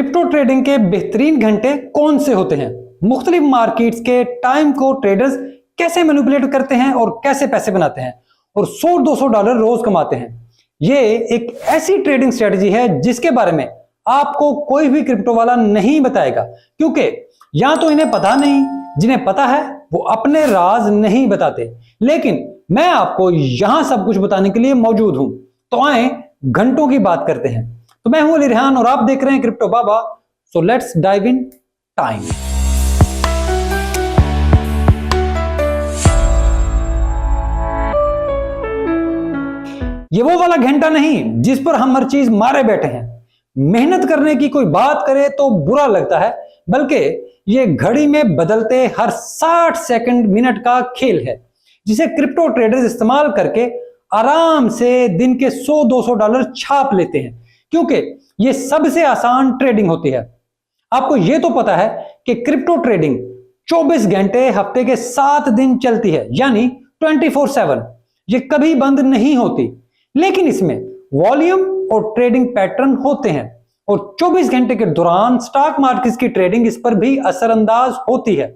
Crypto trading के बेहतरीन घंटे कौन से होते हैं, मुख्तलिफ मार्केट्स के टाइम को ट्रेडर्स कैसे मैनिपुलेट करते हैं और कैसे पैसे बनाते हैं और $100-200 रोज कमाते हैं। ये एक ऐसी ट्रेडिंग स्ट्रेटजी है जिसके बारे में आपको कोई भी क्रिप्टो वाला नहीं बताएगा, क्योंकि या तो इन्हें पता नहीं, जिन्हें पता है वो अपने राज नहीं बताते। लेकिन मैं आपको यहां सब कुछ बताने के लिए मौजूद हूं, तो आए घंटों की बात करते हैं। तो मैं हूं अली रेहान और आप देख रहे हैं crypto Baba. So let's dive in time. ये वो वाला घंटा नहीं जिस पर हम हर चीज मारे बैठे हैं। मेहनत करने की कोई बात करे तो बुरा लगता है, बल्कि ये घड़ी में बदलते हर 60 सेकंड मिनट का खेल है, जिसे क्रिप्टो ट्रेडर्स इस्तेमाल करके आराम से दिन के $100-200 छाप लेते हैं, क्योंकि ये सबसे आसान ट्रेडिंग होती है। आपको ये तो पता है कि क्रिप्टो ट्रेडिंग 24 घंटे हफ्ते के 7 दिन चलती है, यानी 24/7। ये कभी बंद नहीं होती, लेकिन इसमें वॉल्यूम और ट्रेडिंग पैटर्न होते हैं और 24 घंटे के दौरान स्टॉक मार्केट की ट्रेडिंग इस पर भी असरअंदाज होती है।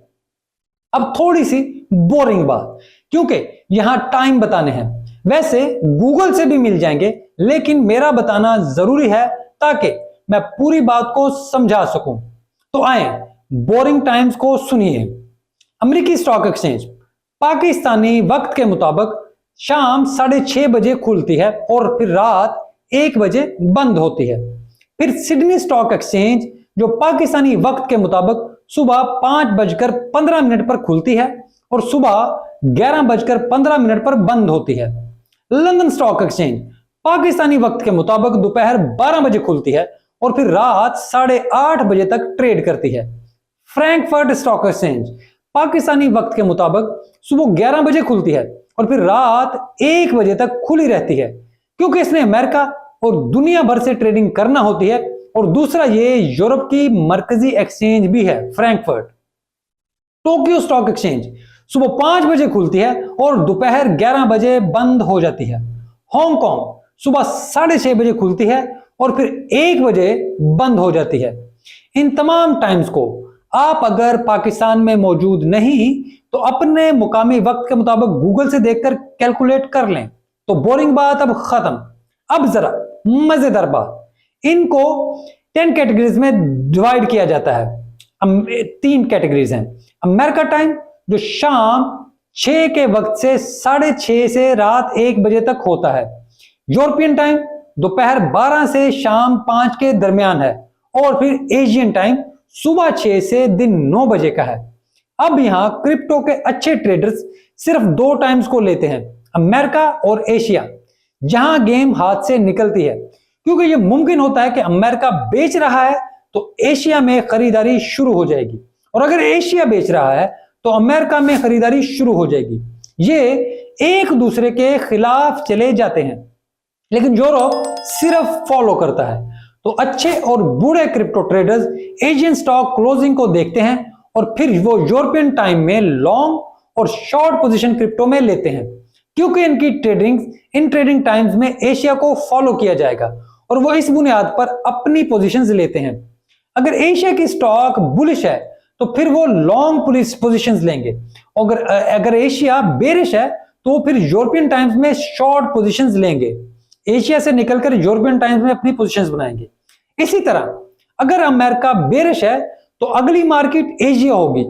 अब थोड़ी सी बोरिंग बात, क्योंकि यहां टाइम बताने हैं। वैसे गूगल से भी मिल जाएंगे, लेकिन मेरा बताना जरूरी है ताकि मैं पूरी बात को समझा सकूं। तो आए बोरिंग टाइम्स को सुनिए। अमेरिकी स्टॉक एक्सचेंज पाकिस्तानी वक्त के मुताबिक शाम 6:30 बजे खुलती है और फिर रात 1 बजे बंद होती है। फिर सिडनी स्टॉक एक्सचेंज जो पाकिस्तानी वक्त के मुताबिक सुबह 5:15 पर खुलती है और सुबह 11:15 पर बंद होती है। लंदन स्टॉक एक्सचेंज पाकिस्तानी वक्त के मुताबिक दोपहर 12 बजे खुलती है और फिर रात 8:30 बजे तक ट्रेड करती है। फ्रैंकफर्ट स्टॉक एक्सचेंज पाकिस्तानी वक्त के मुताबिक सुबह 11 बजे खुलती है और फिर रात 1 बजे तक खुली रहती है, क्योंकि इसने अमेरिका और दुनिया भर से ट्रेडिंग करना होती है। और दूसरा ये यूरोप की मरकजी एक्सचेंज भी है, फ्रैंकफर्ट। टोक्यो स्टॉक एक्सचेंज सुबह 5 बजे खुलती है और दोपहर 11 बजे बंद हो जाती है। हांगकांग सुबह 6:30 बजे खुलती है और फिर 1 बजे बंद हो जाती है। इन तमाम टाइम्स को आप अगर पाकिस्तान में मौजूद नहीं तो अपने मुकामी वक्त के मुताबिक गूगल से देखकर कैलकुलेट कर लें। तो बोरिंग बात अब खत्म। अब जरा मजेदार बात, इनको 10 कैटेगरीज में डिवाइड किया जाता है। 3 कैटेगरीज हैं। अमेरिका टाइम जो शाम 6 के वक्त से 6:30 से रात 1 बजे तक होता है। यूरोपियन टाइम दोपहर 12 से शाम 5 के दरमियान है और फिर एशियन टाइम सुबह 6 से दिन 9 बजे का है। अब यहां क्रिप्टो के अच्छे ट्रेडर्स सिर्फ 2 टाइम्स को लेते हैं, अमेरिका और एशिया, जहां गेम हाथ से निकलती है, क्योंकि यह मुमकिन होता है कि अमेरिका बेच रहा है तो एशिया में खरीदारी शुरू हो जाएगी, और अगर एशिया बेच रहा है तो अमेरिका में खरीदारी शुरू हो जाएगी। ये एक दूसरे के खिलाफ चले जाते हैं, लेकिन यूरोप सिर्फ फॉलो करता है। तो अच्छे और बुरे crypto traders Asian stock closing को देखते हैं और फिर वो यूरोपियन टाइम में लॉन्ग और शॉर्ट पोजीशन क्रिप्टो में लेते हैं, क्योंकि इनकी इन ट्रेडिंग टाइम्स में एशिया को फॉलो किया जाएगा और वो इस बुनियाद पर अपनी पोजीशंस लेते हैं। अगर एशिया की स्टॉक बुलिश है तो फिर वो लॉन्ग पोजीशंस लेंगे, अगर एशिया बेरिश है तो वो फिर यूरोपियन टाइम्स में शॉर्ट पोजीशंस लेंगे। एशिया से निकलकर यूरोपियन टाइम्स में अपनी पोजीशंस बनाएंगे। इसी तरह अगर अमेरिका बेरिश है तो अगली मार्केट एशिया होगी,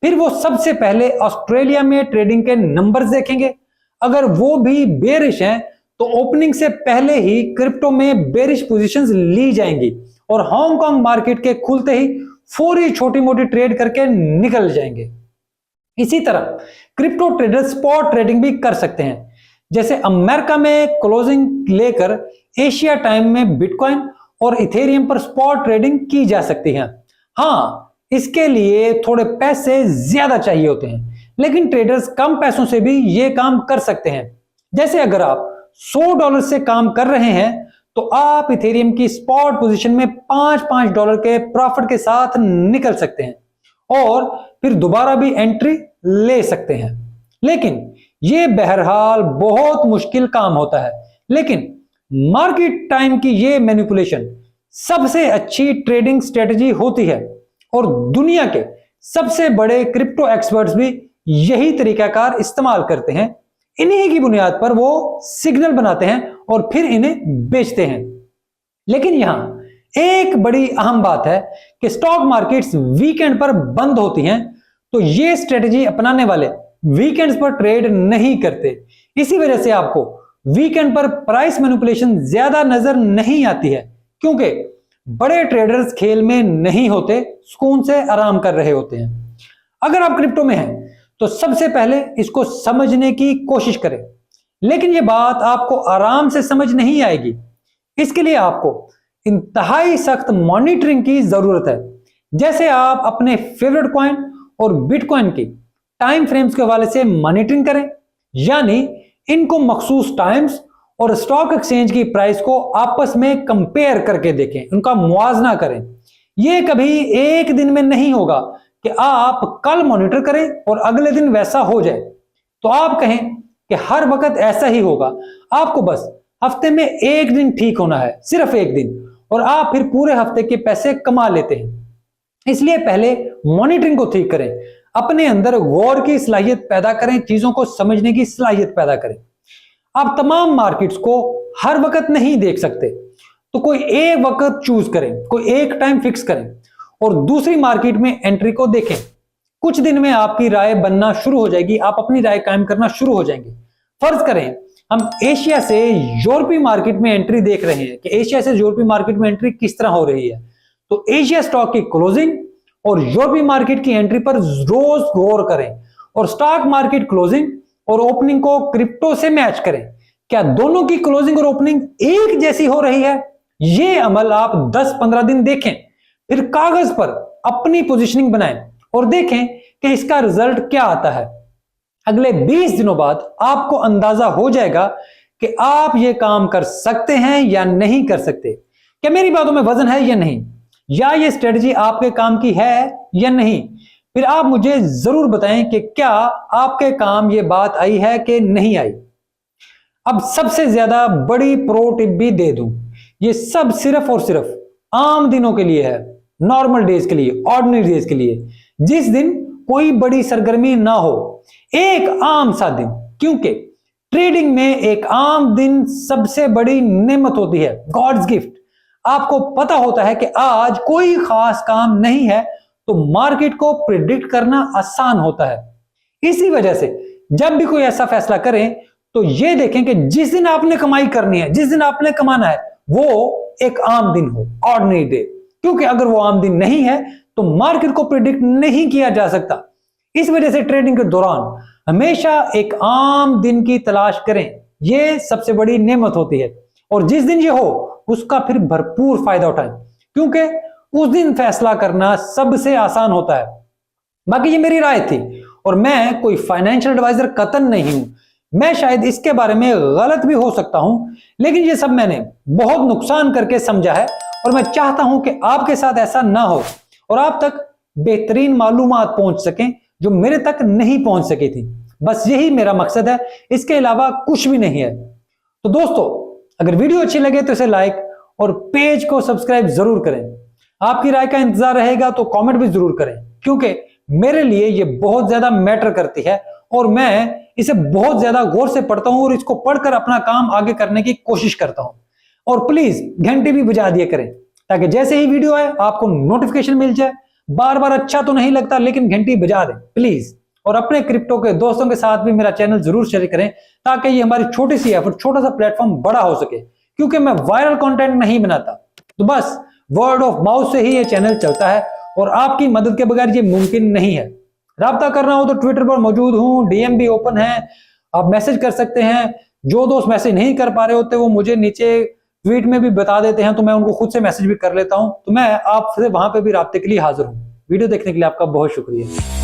फिर वो सबसे पहले ऑस्ट्रेलिया में ट्रेडिंग के नंबर्स देखेंगे। अगर वो भी बेरिश हैं तो ओपनिंग से पहले ही क्रिप्टो में बेरिश पोजीशंस ली जाएंगी और हांगकांग मार्केट के खुलते ही फौरी छोटी मोटी ट्रेड करके निकल जाएंगे। इसी तरह क्रिप्टो ट्रेडर स्पॉट ट्रेडिंग भी कर सकते हैं, जैसे अमेरिका में क्लोजिंग लेकर एशिया टाइम में बिटकॉइन और इथेरियम पर स्पॉट ट्रेडिंग की जा सकती है। हाँ, इसके लिए थोड़े पैसे ज्यादा चाहिए होते हैं, लेकिन ट्रेडर्स कम पैसों से भी ये काम कर सकते हैं। जैसे अगर आप $100 से काम कर रहे हैं तो आप इथेरियम की स्पॉट पोजीशन में $5 के प्रॉफिट के साथ निकल सकते हैं और फिर दोबारा भी एंट्री ले सकते हैं। लेकिन यह बहरहाल बहुत मुश्किल काम होता है, लेकिन मार्केट टाइम की यह मैनिपुलेशन सबसे अच्छी ट्रेडिंग स्ट्रेटजी होती है और दुनिया के सबसे बड़े क्रिप्टो एक्सपर्ट्स भी यही तरीकाकार इस्तेमाल करते हैं। इन्हीं की बुनियाद पर वो सिग्नल बनाते हैं और फिर इन्हें बेचते हैं। लेकिन यहां एक बड़ी अहम बात है कि स्टॉक मार्केट्स वीकेंड पर बंद होती हैं, तो ये स्ट्रेटजी अपनाने वाले वीकेंड्स पर ट्रेड नहीं करते। इसी वजह से आपको वीकेंड पर प्राइस मैनिपुलेशन ज्यादा नजर नहीं आती है, क्योंकि बड़े ट्रेडर्स खेल में नहीं होते, सुकून से आराम कर रहे होते हैं। अगर आप क्रिप्टो में हैं तो सबसे पहले इसको समझने की कोशिश करें, लेकिन यह बात आपको आराम से समझ नहीं आएगी। इसके लिए आपको इंतहाई सख्त मॉनिटरिंग की जरूरत है। जैसे आप अपने फेवरेट कॉइन और बिटकॉइन की टाइम फ्रेम्स के हवाले से मॉनिटरिंग करें, यानी इनको मखसूस टाइम्स और स्टॉक एक्सचेंज की प्राइस को आपस में कंपेयर करके देखें, उनका मुआवजा करें। यह कभी एक दिन में नहीं होगा कि आप कल मॉनिटर करें और अगले दिन वैसा हो जाए तो आप कहें कि हर वक्त ऐसा ही होगा। आपको बस हफ्ते में एक दिन ठीक होना है, सिर्फ एक दिन, और आप फिर पूरे हफ्ते के पैसे कमा लेते हैं। इसलिए पहले मॉनिटरिंग को ठीक करें, अपने अंदर गौर की सलाहियत पैदा करें, चीजों को समझने की सलाहियत पैदा करें। आप तमाम मार्केट्स को हर वक्त नहीं देख सकते, तो कोई एक वक्त चूज करें, कोई एक टाइम फिक्स करें और दूसरी मार्केट में एंट्री को देखें। कुछ दिन में आपकी राय बनना शुरू हो जाएगी, आप अपनी राय कायम करना शुरू हो जाएंगे। फर्ज करें हम एशिया से यूरोपीय मार्केट में एंट्री देख रहे हैं कि एशिया से यूरोपीय मार्केट में एंट्री किस तरह हो रही है, तो एशिया स्टॉक की क्लोजिंग और यूरोपीय मार्केट की एंट्री पर रोज गौर करें और स्टॉक मार्केट क्लोजिंग और ओपनिंग को क्रिप्टो से मैच करें। क्या दोनों की क्लोजिंग और ओपनिंग एक जैसी हो रही है? यह अमल आप 10-15 दिन देखें, फिर कागज पर अपनी पोजीशनिंग बनाएं और देखें कि इसका रिजल्ट क्या आता है। अगले 20 दिनों बाद आपको अंदाजा हो जाएगा कि आप ये काम कर सकते हैं या नहीं कर सकते, क्या मेरी बातों में वजन है या नहीं, या ये स्ट्रेटजी आपके काम की है या नहीं। फिर आप मुझे जरूर बताएं कि क्या आपके काम ये बात आई है कि नहीं आई। अब सबसे ज्यादा बड़ी प्रो टिप भी दे दूं, ये सब सिर्फ और सिर्फ आम दिनों के लिए है, नॉर्मल डेज के लिए, ऑर्डिनरी डेज के लिए, जिस दिन कोई बड़ी सरगर्मी ना हो, एक आम सा दिन। क्योंकि ट्रेडिंग में एक आम दिन सबसे बड़ी नेमत होती है, गॉड्स गिफ्ट। आपको पता होता है कि आज कोई खास काम नहीं है, तो मार्केट को प्रिडिक्ट करना आसान होता है। इसी वजह से जब भी कोई ऐसा फैसला करें तो यह देखें कि जिस दिन आपने कमाई करनी है, जिस दिन आपने कमाना है, वो एक आम दिन हो, ऑर्डिनरी डे। क्योंकि अगर वो आम दिन नहीं है तो मार्केट को प्रिडिक्ट नहीं किया जा सकता। इस वजह से ट्रेडिंग के दौरान हमेशा एक आम दिन की तलाश करें, यह सबसे बड़ी नेमत होती है। और जिस दिन ये हो उसका फिर भरपूर फायदा उठाएं, क्योंकि उस दिन फैसला करना सबसे आसान होता है। बाकी ये मेरी राय थी और मैं कोई फाइनेंशियल एडवाइजर कतन नहीं हूं। मैं शायद इसके बारे में गलत भी हो सकता हूं, लेकिन ये सब मैंने बहुत नुकसान करके समझा है और मैं चाहता हूं कि आपके साथ ऐसा ना हो और आप तक बेहतरीन मालूमात पहुंच सकें जो मेरे तक नहीं पहुंच सकी थी। बस यही मेरा मकसद है, इसके अलावा कुछ भी नहीं है। तो दोस्तों, अगर वीडियो अच्छी लगे तो इसे लाइक और पेज को सब्सक्राइब जरूर करें। आपकी राय का इंतजार रहेगा, तो कमेंट भी जरूर करें, क्योंकि मेरे लिए ये बहुत ज्यादा मैटर करती है और मैं इसे बहुत ज्यादा गौर से पढ़ता हूं और इसको पढ़कर अपना काम आगे करने की कोशिश करता हूं। और प्लीज घंटी भी बजा दिया करें, ताकि जैसे ही वीडियो आए आपको नोटिफिकेशन मिल जाए। बार बार अच्छा तो नहीं लगता, लेकिन घंटी बजा दें प्लीज। और अपने क्रिप्टो के दोस्तों के साथ भी मेरा चैनल जरूर शेयर करें, ताकि ये हमारी छोटी सी एफर्ट, छोटा सा प्लेटफॉर्म बड़ा हो सके, क्योंकि मैं वायरल कंटेंट नहीं बनाता। तो बस वर्ड ऑफ माउथ से ही ये चैनल चलता है और आपकी मदद के बगैर ये मुमकिन नहीं है। राब्ता करना हो तो ट्विटर पर मौजूद हूं, डीएम भी ओपन है, आप मैसेज कर सकते हैं। जो दोस्त मैसेज नहीं कर पा रहे होते वो मुझे नीचे ट्वीट में भी बता देते हैं, तो मैं उनको खुद से मैसेज भी कर लेता हूं। तो मैं आपसे वहां पे भी राब्ते के लिए हाजिर हूं। वीडियो देखने के लिए आपका बहुत शुक्रिया।